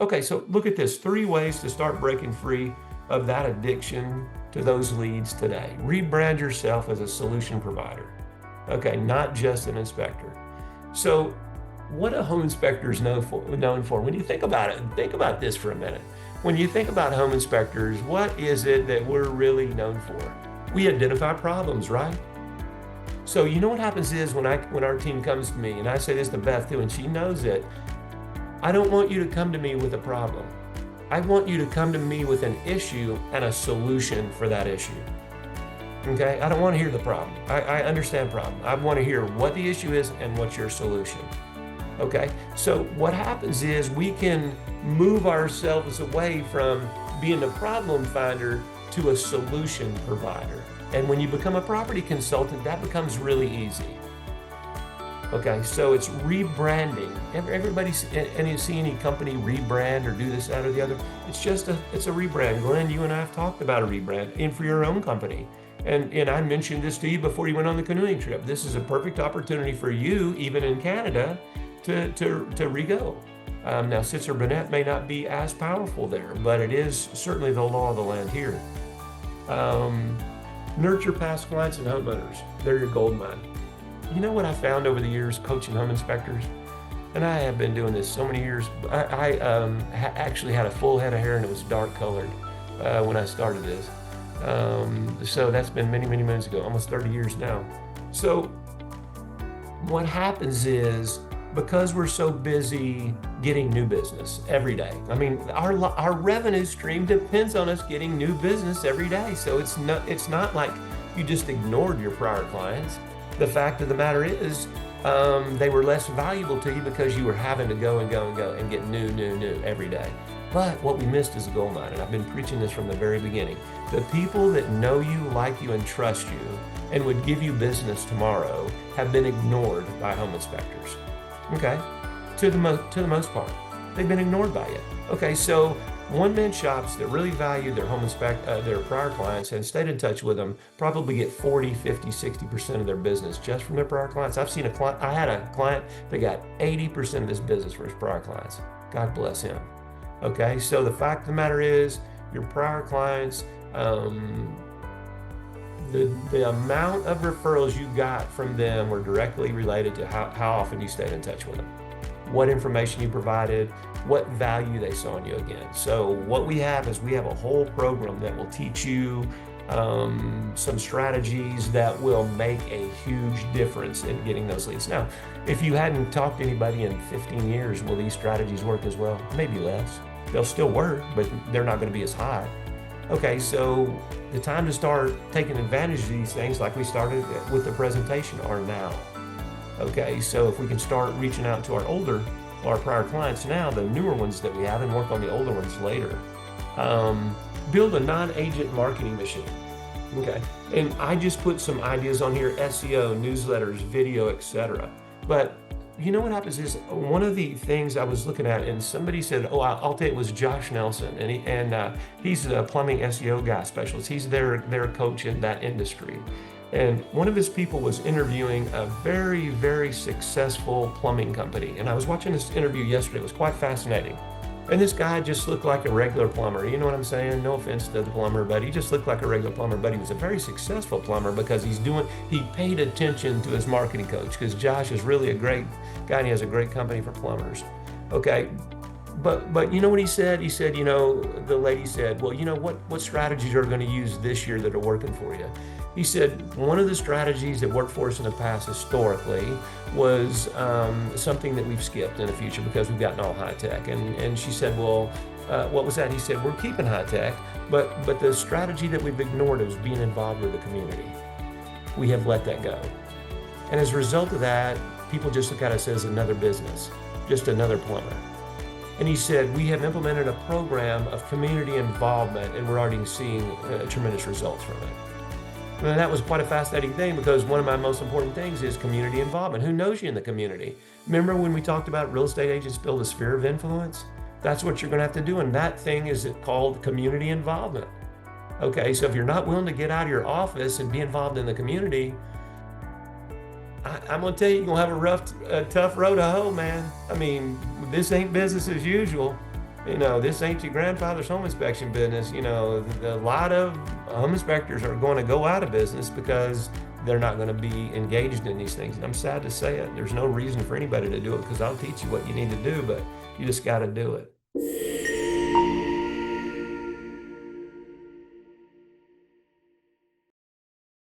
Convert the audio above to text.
Okay, so look at this, 3 ways to start breaking free of that addiction to those leads today. Rebrand yourself as a solution provider. Okay, not just an inspector. So what a home inspector is known for, when you think about it, think about this for a minute. When you think about home inspectors, what is it that we're really known for? We identify problems, right? So you know what happens is when our team comes to me, and I say this to Beth too, and she knows it, I don't want you to come to me with a problem. I want you to come to me with an issue and a solution for that issue. Okay? I don't want to hear the problem. I understand problem. I want to hear what the issue is and what's your solution. Okay? So what happens is we can move ourselves away from being a problem finder to a solution provider. And when you become a property consultant, that becomes really easy. Okay, so it's rebranding. Everybody's, and you see any company rebrand or do this, that, or the other, it's a rebrand. Glenn, you and I have talked about a rebrand, and for your own company. And I mentioned this to you before you went on the canoeing trip. This is a perfect opportunity for you, even in Canada, to re-go. Now, Sitzer Burnett may not be as powerful there, but it is certainly the law of the land here. Nurture past clients and homeowners. They're your gold mine. You know what I found over the years coaching home inspectors? And I have been doing this so many years. I actually had a full head of hair and it was dark colored when I started this. So that's been many, many moons ago, almost 30 years now. So what happens is, because we're so busy getting new business every day, I mean, our revenue stream depends on us getting new business every day. So it's not like you just ignored your prior clients. The fact of the matter is, they were less valuable to you because you were having to go and go and go and get new every day. But what we missed is a gold mine, and I've been preaching this from the very beginning. The people that know you, like you, and trust you, and would give you business tomorrow have been ignored by home inspectors. Okay, to the most part, they've been ignored by you. Okay, so one-man shops that really value their their prior clients and stayed in touch with them probably get 40, 50, 60% of their business just from their prior clients. I had a client that got 80% of his business for his prior clients. God bless him. Okay, so the fact of the matter is, your prior clients, the amount of referrals you got from them were directly related to how often you stayed in touch with them, what information you provided, what value they saw in you again. So what we have is we have a whole program that will teach you some strategies that will make a huge difference in getting those leads. Now, if you hadn't talked to anybody in 15 years, will these strategies work as well? Maybe less. They'll still work, but they're not going to be as high. Okay, so the time to start taking advantage of these things, like we started with the presentation, are now. Okay, so if we can start reaching out to our prior clients now, the newer ones that we have, and work on the older ones later. Build a non-agent marketing machine. Okay, and I just put some ideas on here: SEO, newsletters, video, etc. But you know what happens is, one of the things I was looking at, and somebody said, "Oh, I'll tell you, it was Josh Nelson," and he's a plumbing SEO guy specialist. He's their coach in that industry. And one of his people was interviewing a very, very successful plumbing company. And I was watching this interview yesterday. It was quite fascinating. And this guy just looked like a regular plumber. You know what I'm saying? No offense to the plumber, but he just looked like a regular plumber. But he was a very successful plumber because he paid attention to his marketing coach, because Josh is really a great guy and he has a great company for plumbers. Okay. But you know what he said? He said, the lady said, well, what strategies are going to use this year that are working for you? He said, one of the strategies that worked for us in the past historically was something that we've skipped in the future because we've gotten all high tech. And she said, well, what was that? He said, we're keeping high tech, but the strategy that we've ignored is being involved with the community. We have let that go. And as a result of that, people just look at us as another business, just another plumber. And he said, we have implemented a program of community involvement, and we're already seeing tremendous results from it. And that was quite a fascinating thing, because one of my most important things is community involvement. Who knows you in the community? Remember when we talked about real estate agents build a sphere of influence? That's what you're going to have to do. And that thing is called community involvement. Okay, so if you're not willing to get out of your office and be involved in the community, I'm going to tell you, you're going to have a tough road to hoe, man. I mean, this ain't business as usual. this ain't your grandfather's home inspection business. A lot of home inspectors are going to go out of business because they're not going to be engaged in these things. And I'm sad to say it. There's no reason for anybody to do it because I'll teach you what you need to do, but you just got to do it.